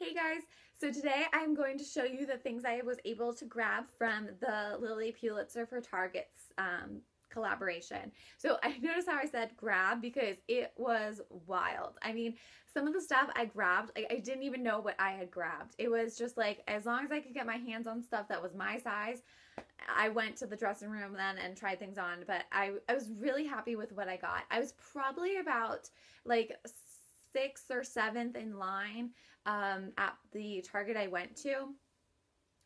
Hey guys, so today I'm going to show you the things I was able to grab from the Lilly Pulitzer for Targets collaboration. So I noticed how I said grab because it was wild. I mean, some of the stuff I grabbed, I didn't even know what I had grabbed. It was just like, as long as I could get my hands on stuff that was my size, I went to the dressing room then and tried things on, but I was really happy with what I got. I was probably about like sixth or seventh in line at the Target I went to,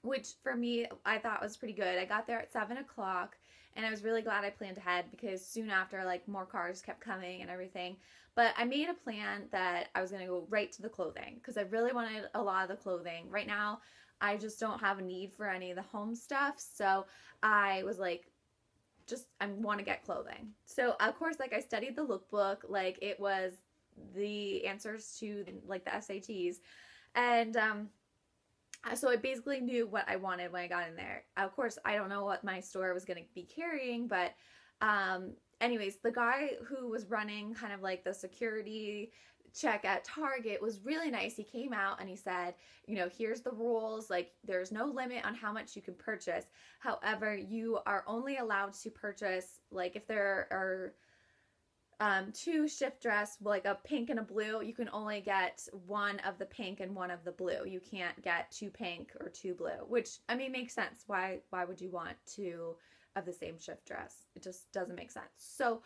which for me I thought was pretty good. I got there at 7 o'clock and I was really glad I planned ahead because soon after, like, more cars kept coming and everything. But I made a plan that I was going to go right to the clothing because I really wanted a lot of the clothing. Right now I just don't have a need for any of the home stuff, so I was like, I want to get clothing. So of course, like, I studied the lookbook like it was the answers to like the SATs, and so I basically knew what I wanted when I got in there. Of course, I don't know what my store was going to be carrying, but anyways, the guy who was running kind of like the security check at Target was really nice. He came out and he said, you know, here's the rules. Like, there's no limit on how much you can purchase. However, you are only allowed to purchase, like, if there are two shift dress, like a pink and a blue, you can only get one of the pink and one of the blue. You can't get two pink or two blue, which, I mean, makes sense. Why would you want two of the same shift dress? It just doesn't make sense. So,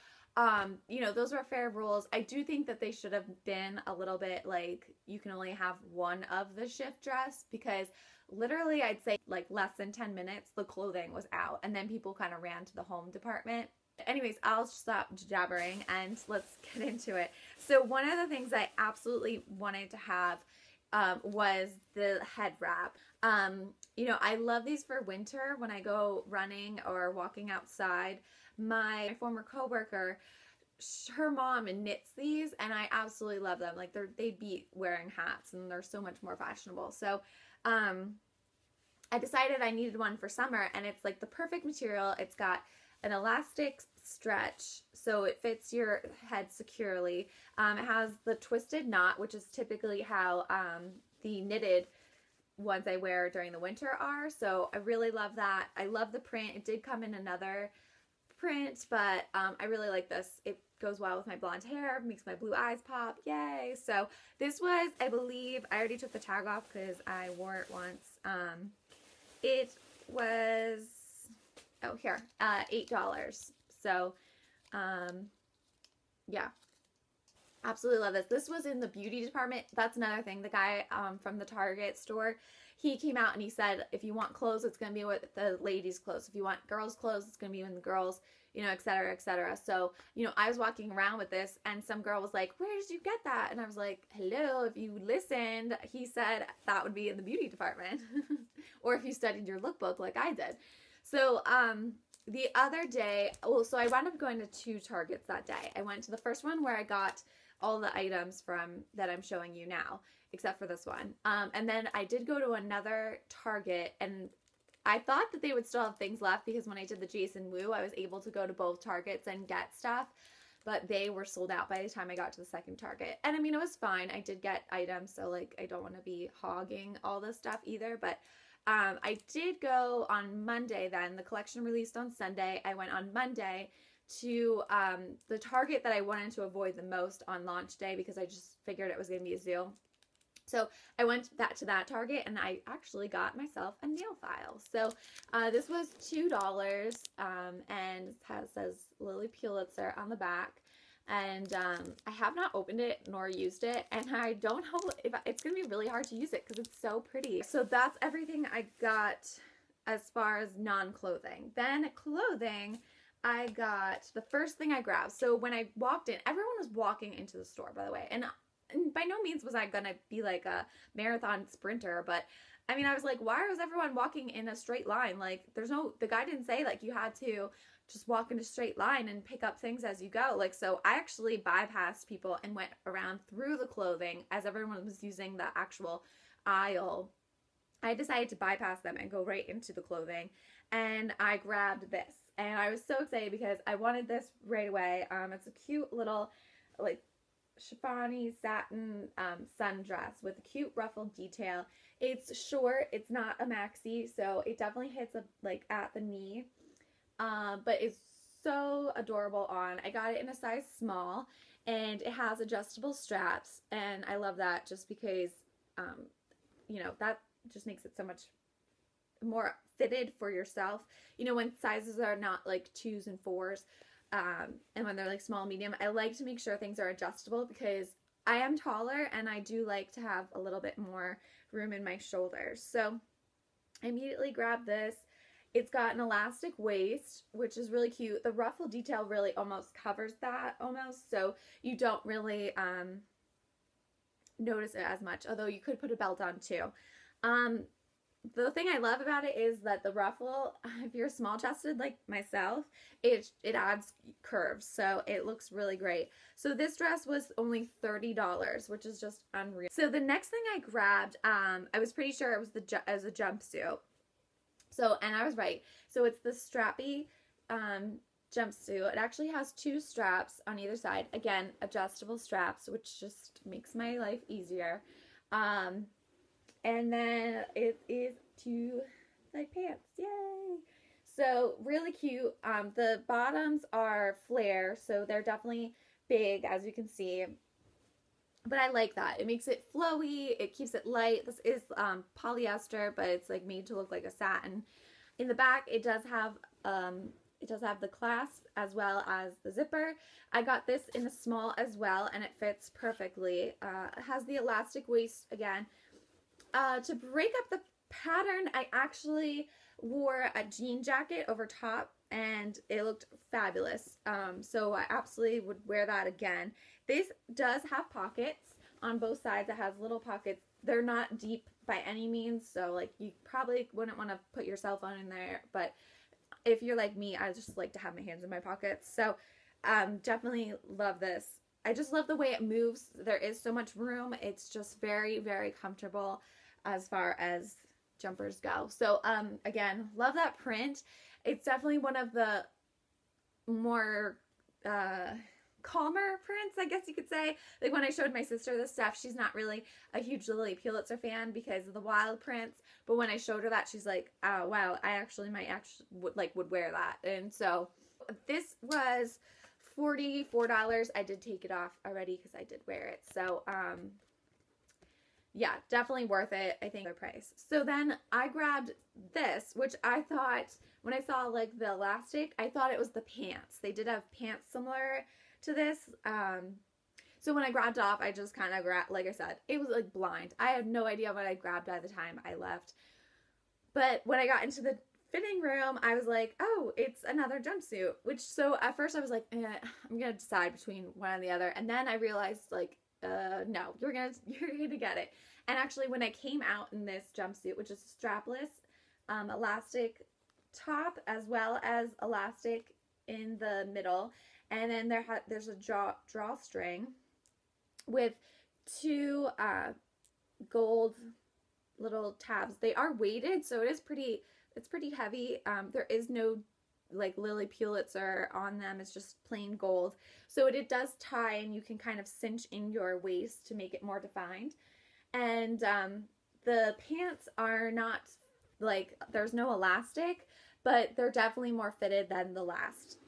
you know, those are fair rules. I do think that they should have been a little bit like, you can only have one of the shift dress, because literally I'd say like less than 10 minutes, the clothing was out, and then people kind of ran to the home department. Anyways, I'll stop jabbering and let's get into it. So one of the things I absolutely wanted to have was the head wrap. You know, I love these for winter when I go running or walking outside. My former coworker, her mom knits these, and I absolutely love them. Like, they beat wearing hats, and they're so much more fashionable. So I decided I needed one for summer, and it's like the perfect material. It's got an elastic stretch so it fits your head securely. It has the twisted knot, which is typically how the knitted ones I wear during the winter are. So I really love that. I love the print. It did come in another print, but I really like this. It goes well with my blonde hair, makes my blue eyes pop. Yay! So this was, I believe, I already took the tag off because I wore it once. It was, oh, here, $8. So, yeah, absolutely love this. This was in the beauty department. That's another thing. The guy from the Target store, he came out and he said, if you want clothes, it's going to be with the ladies' clothes. If you want girls' clothes, it's going to be in the girls', you know, et cetera, et cetera. So, you know, I was walking around with this, and some girl was like, where did you get that? And I was like, hello, if you listened, he said that would be in the beauty department. Or if you studied your lookbook like I did. So, the other day, well, so I wound up going to 2 Targets that day. I went to the first one where I got all the items from that I'm showing you now, except for this one. And then I did go to another Target, and I thought that they would still have things left because when I did the Jason Wu, I was able to go to both Targets and get stuff, but they were sold out by the time I got to the second Target. And I mean, it was fine. I did get items, so like, I don't want to be hogging all this stuff either, but I did go on Monday then. The collection released on Sunday. I went on Monday to the Target that I wanted to avoid the most on launch day because I just figured it was going to be a zoo. So I went to that Target, and I actually got myself a nail file. So this was $2, and it says Lilly Pulitzer on the back. And I have not opened it nor used it, and I don't know if it's going to be really hard to use it because it's so pretty. So that's everything I got as far as non-clothing. Then clothing, I got, the first thing I grabbed. So when I walked in, everyone was walking into the store, by the way, and by no means was I going to be like a marathon sprinter, but I mean, I was like, why was everyone walking in a straight line? Like, the guy didn't say like you had to just walk in a straight line and pick up things as you go. Like, so I actually bypassed people and went around through the clothing as everyone was using the actual aisle. I decided to bypass them and go right into the clothing, and I grabbed this, and I was so excited because I wanted this right away. It's a cute little, like, chiffony satin sundress with a cute ruffled detail. It's short, it's not a maxi, so it definitely hits like at the knee, but it's so adorable on. I got it in a size small, and it has adjustable straps, and I love that just because, you know, that just makes it so much more fitted for yourself. You know, when sizes are not like 2s and 4s, and when they're like small, medium, I like to make sure things are adjustable because I am taller and I do like to have a little bit more room in my shoulders. So I immediately grabbed this. It's got an elastic waist, which is really cute. The ruffle detail really almost covers that almost, so you don't really notice it as much, although you could put a belt on too. The thing I love about it is that the ruffle, if you're small chested like myself, it adds curves, so it looks really great. So this dress was only $30, which is just unreal. So the next thing I grabbed, I was pretty sure it was a jumpsuit. So, and I was right. So it's the strappy jumpsuit. It actually has 2 straps on either side. Again, adjustable straps, which just makes my life easier. And then it is 2 side pants. Yay! So really cute. The bottoms are flare, so they're definitely big, as you can see. But I like that. It makes it flowy. It keeps it light. This is polyester, but it's like made to look like a satin. In the back, it does have the clasp as well as the zipper. I got this in a small as well, and it fits perfectly. It has the elastic waist again. To break up the pattern, I actually wore a jean jacket over top, and it looked fabulous. So I absolutely would wear that again. This does have pockets on both sides. It has little pockets. They're not deep by any means, so like you probably wouldn't want to put your cell phone in there, but if you're like me, I just like to have my hands in my pockets. So definitely love this. I just love the way it moves. There is so much room. It's just very, very comfortable as far as jumpers go. So again, love that print. It's definitely one of the more calmer prints, I guess you could say. Like when I showed my sister this stuff, she's not really a huge Lilly Pulitzer fan because of the wild prints, but when I showed her that, she's like, oh wow, I actually would wear that. And so this was $44. I did take it off already because I did wear it. So yeah, definitely worth it, I think, the price. So then I grabbed this, which I thought, when I saw like the elastic, I thought it was the pants. They did have pants similar to this. So when I grabbed off, I just kind of grabbed, like I said, it was like blind. I had no idea what I grabbed by the time I left. But when I got into the fitting room, I was like, oh, it's another jumpsuit. Which, so at first I was like, I'm going to decide between one and the other. And then I realized, like, no, you're gonna get it. And actually, when I came out in this jumpsuit, which is strapless, elastic top as well as elastic in the middle, and then there's a drawstring with 2 gold little tabs. They are weighted, so it's pretty heavy. There is no like Lilly Pulitzer on them. It's just plain gold. So it does tie, and you can kind of cinch in your waist to make it more defined. And the pants are not like, there's no elastic, but they're definitely more fitted than the last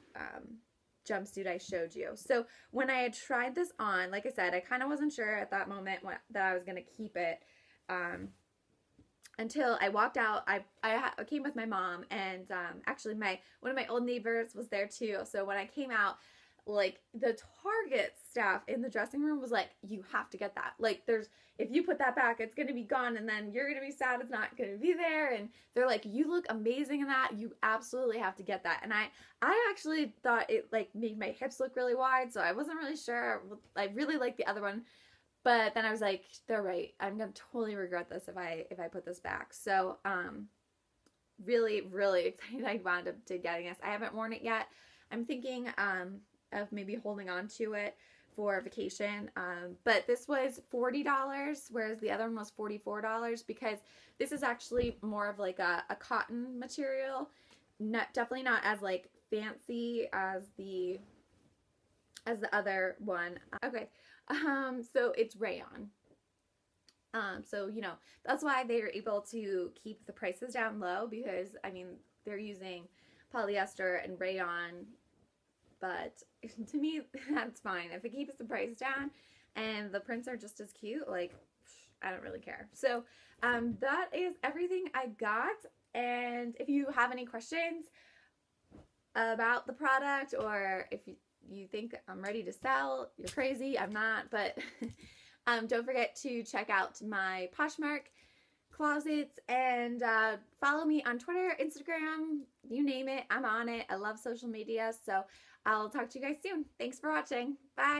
jumpsuit I showed you. So when I had tried this on, like I said, I kind of wasn't sure at that moment that I was going to keep it. Until I walked out. I came with my mom, and actually one of my old neighbors was there too. So when I came out, like the Target staff in the dressing room was like, you have to get that. Like if you put that back, it's going to be gone, and then you're going to be sad it's not going to be there. And they're like, you look amazing in that. You absolutely have to get that. And I actually thought it like made my hips look really wide, so I wasn't really sure. I really liked the other one. But then I was like, they're right. I'm going to totally regret this if I put this back. So, really, really excited I wound up to getting this. I haven't worn it yet. I'm thinking of maybe holding on to it for vacation. But this was $40, whereas the other one was $44, because this is actually more of like a cotton material. Definitely not as like fancy as the other one. Okay. So it's rayon. So, you know, that's why they're able to keep the prices down low because, I mean, they're using polyester and rayon, but to me, that's fine. If it keeps the price down and the prints are just as cute, like, I don't really care. So, that is everything I got. And if you have any questions about the product, or if you think I'm ready to sell, you're crazy. I'm not, but don't forget to check out my Poshmark closets and follow me on Twitter, Instagram, you name it. I'm on it. I love social media. So I'll talk to you guys soon. Thanks for watching. Bye.